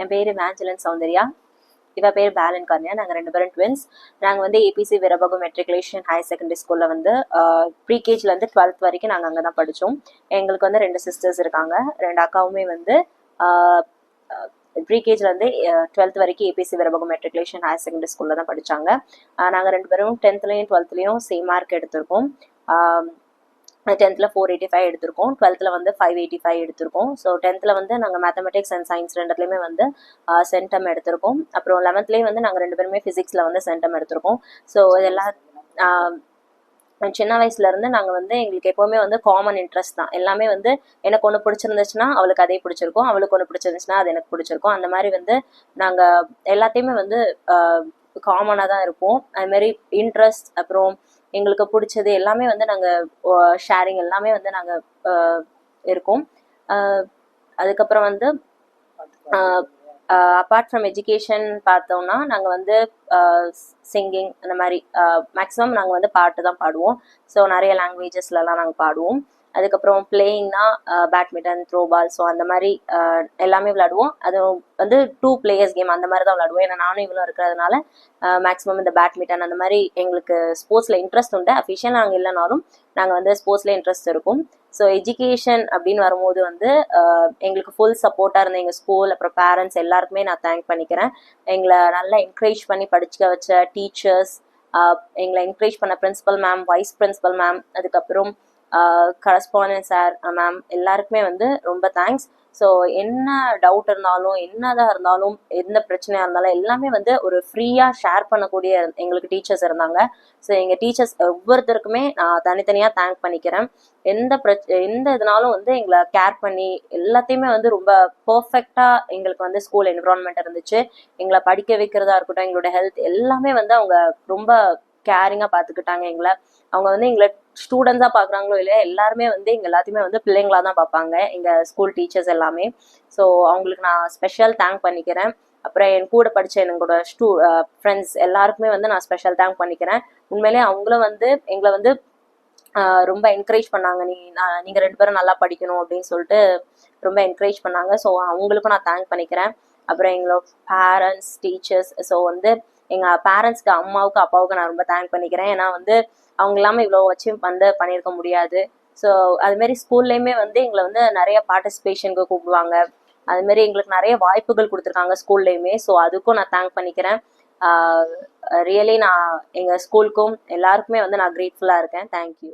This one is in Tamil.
என் பேர் மேஞ்சலன் சௌந்தர்யா, இவ பேர் பேலன் கன்யா. நாங்கள் 2 பேரும் ட்வின்ஸ். நாங்கள் வந்து ABC Veerabahu matriculation higher secondary ஸ்கூலில் வந்து ப்ரீகேஜிலேருந்து 12th வரைக்கும் நாங்கள் அங்கே தான் படித்தோம். எங்களுக்கு வந்து 2 சிஸ்டர்ஸ் இருக்காங்க. 2 அக்காவுமே வந்து ப்ரீகேஜிலேருந்து 12th வரைக்கும் ABC Veerabahu matriculation higher secondary ஸ்கூலில் தான் படித்தாங்க. நாங்கள் 2 பேரும் 10th-லையும் 12th-லையும் சேம் மார்க் எடுத்திருக்கோம். 10th-ல 485 எடுத்திருக்கோம், 12th-ல வந்து 585 எடுத்திருக்கோம். ஸோ 10th-ல வந்து நாங்கள் மேத்தமெட்டிக்ஸ் அண்ட் சயின்ஸ் ரெண்டுலேயுமே வந்து சென்டம் எடுத்திருக்கோம். அப்புறம் 11th-லேயும் வந்து நாங்கள் 2 பேருமே ஃபிசிக்ஸில் வந்து சென்டம் எடுத்திருக்கோம். ஸோ இதெல்லாம் சின்ன வயசுலேருந்து நாங்கள் வந்து எங்களுக்கு எப்போவுமே வந்து காமன் இன்ட்ரெஸ்ட் தான். எல்லாமே வந்து எனக்கு ஒன்று பிடிச்சிருந்துச்சுன்னா அவளுக்கு அதே பிடிச்சிருக்கும், அவளுக்கு ஒன்று பிடிச்சிருந்துச்சுன்னா அது எனக்கு பிடிச்சிருக்கும். அந்த மாதிரி வந்து நாங்கள் எல்லாத்தையுமே வந்து காமனாக தான் இருப்போம். அதுமாரி இன்ட்ரெஸ்ட் அப்புறம் எங்களுக்கு பிடிச்சது எல்லாமே வந்து நாங்கள் ஷேரிங் எல்லாமே வந்து நாங்கள் இருக்கோம். அதுக்கப்புறம் வந்து அப்பார்ட் ஃப்ரம் எஜுகேஷன் பார்த்தோம்னா நாங்கள் வந்து சிங்கிங் அந்த மாதிரி மேக்ஸிமம் நாங்கள் வந்து பாட்டு தான் பாடுவோம். ஸோ நிறைய லாங்குவேஜஸ்லலாம் நாங்கள் பாடுவோம். அதுக்கப்புறம் பிளேயிங்னா பேட்மிண்டன், த்ரோபால், ஸோ அந்த மாதிரி எல்லாமே விளையாடுவோம். அது வந்து 2 players கேம் அந்த மாதிரி தான் விளையாடுவோம். ஏன்னா நானும் இவ்வளோ இருக்கிறதுனால மேக்ஸிமம் இந்த பேட்மிண்டன் அந்த மாதிரி எங்களுக்கு ஸ்போர்ட்ஸில் இன்ட்ரெஸ்ட் உண்டு. அஃபிஷியல் நாங்கள் இல்லைனாலும் நாங்கள் வந்து ஸ்போர்ட்ஸில் இன்ட்ரெஸ்ட் இருக்கும். ஸோ எஜுகேஷன் அப்படின்னு வரும்போது வந்து எங்களுக்கு ஃபுல் சப்போர்ட்டாக இருந்த எங்கள் ஸ்கூல் அப்புறம் பேரண்ட்ஸ் எல்லாருக்குமே நான் தேங்க் பண்ணிக்கிறேன். எங்களை நல்லா என்கரேஜ் பண்ணி படிக்க வச்ச டீச்சர்ஸ், எங்களை என்கரேஜ் பண்ண principal ma'am, vice principal ma'am, அதுக்கப்புறம் கரஸ்பாண்டன்ட் சார் மேம் எல்லாருக்குமே வந்து ரொம்ப தேங்க்ஸ். ஸோ என்ன டவுட் இருந்தாலும் என்னதான் இருந்தாலும் எந்த பிரச்சனையாக இருந்தாலும் எல்லாமே வந்து ஒரு ஃப்ரீயாக ஷேர் பண்ணக்கூடிய எங்களுக்கு டீச்சர்ஸ் இருந்தாங்க. ஸோ எங்கள் டீச்சர்ஸ் ஒவ்வொருத்தருக்குமே நான் தனித்தனியாக தேங்க் பண்ணிக்கிறேன். எந்த இதனாலும் வந்து எங்களை கேர் பண்ணி எல்லாத்தையுமே வந்து ரொம்ப பர்ஃபெக்டாக எங்களுக்கு வந்து ஸ்கூல் என்விரான்மெண்ட் இருந்துச்சு. எங்களை படிக்க வைக்கிறதா இருக்கட்டும், எங்களோட ஹெல்த் எல்லாமே வந்து அவங்க ரொம்ப கேரிங்காக பார்த்துக்கிட்டாங்க எங்களை. அவங்க வந்து எங்களை ஸ்டூடெண்ட்ஸாக பார்க்குறாங்களோ இல்லையா, எல்லாருமே வந்து எங்கள் எல்லாத்தையுமே வந்து பிள்ளைங்களாக தான் பார்ப்பாங்க எங்கள் ஸ்கூல் டீச்சர்ஸ் எல்லாமே. ஸோ அவங்களுக்கு நான் ஸ்பெஷல் தேங்க் பண்ணிக்கிறேன். அப்புறம் என் கூட படித்த என்னோட ஃப்ரெண்ட்ஸ் எல்லாருக்குமே வந்து நான் ஸ்பெஷல் தேங்க் பண்ணிக்கிறேன். உண்மையிலே அவங்களும் வந்து எங்களை வந்து ரொம்ப என்கரேஜ் பண்ணாங்க. நீங்கள் 2 பேரும் நல்லா படிக்கணும் அப்படின்னு சொல்லிட்டு ரொம்ப என்கரேஜ் பண்ணாங்க. ஸோ அவங்களுக்கும் நான் தேங்க் பண்ணிக்கிறேன். அப்புறம் எங்களோட பேரண்ட்ஸ், டீச்சர்ஸ், ஸோ வந்து எங்கள் பேரண்ட்ஸ்க்கு, அம்மாவுக்கு, அப்பாவுக்கு நான் ரொம்ப தேங்க் பண்ணிக்கிறேன். ஏன்னா வந்து அவங்க இல்லாமல் இவ்வளோ வச்சு வந்து பண்ணியிருக்க முடியாது. ஸோ அதுமாரி ஸ்கூல்லேயுமே வந்து எங்களை வந்து நிறைய பார்ட்டிசிபேஷனுக்கு கூப்பிடுவாங்க. அதுமாரி எங்களுக்கு நிறைய வாய்ப்புகள் கொடுத்துருக்காங்க ஸ்கூல்லேயுமே. ஸோ அதுக்கும் நான் தேங்க் பண்ணிக்கிறேன். ரியலி நான் எங்கள் ஸ்கூலுக்கும் எல்லாருக்குமே வந்து நான் கிரேட்ஃபுல்லாக இருக்கேன். தேங்க்யூ.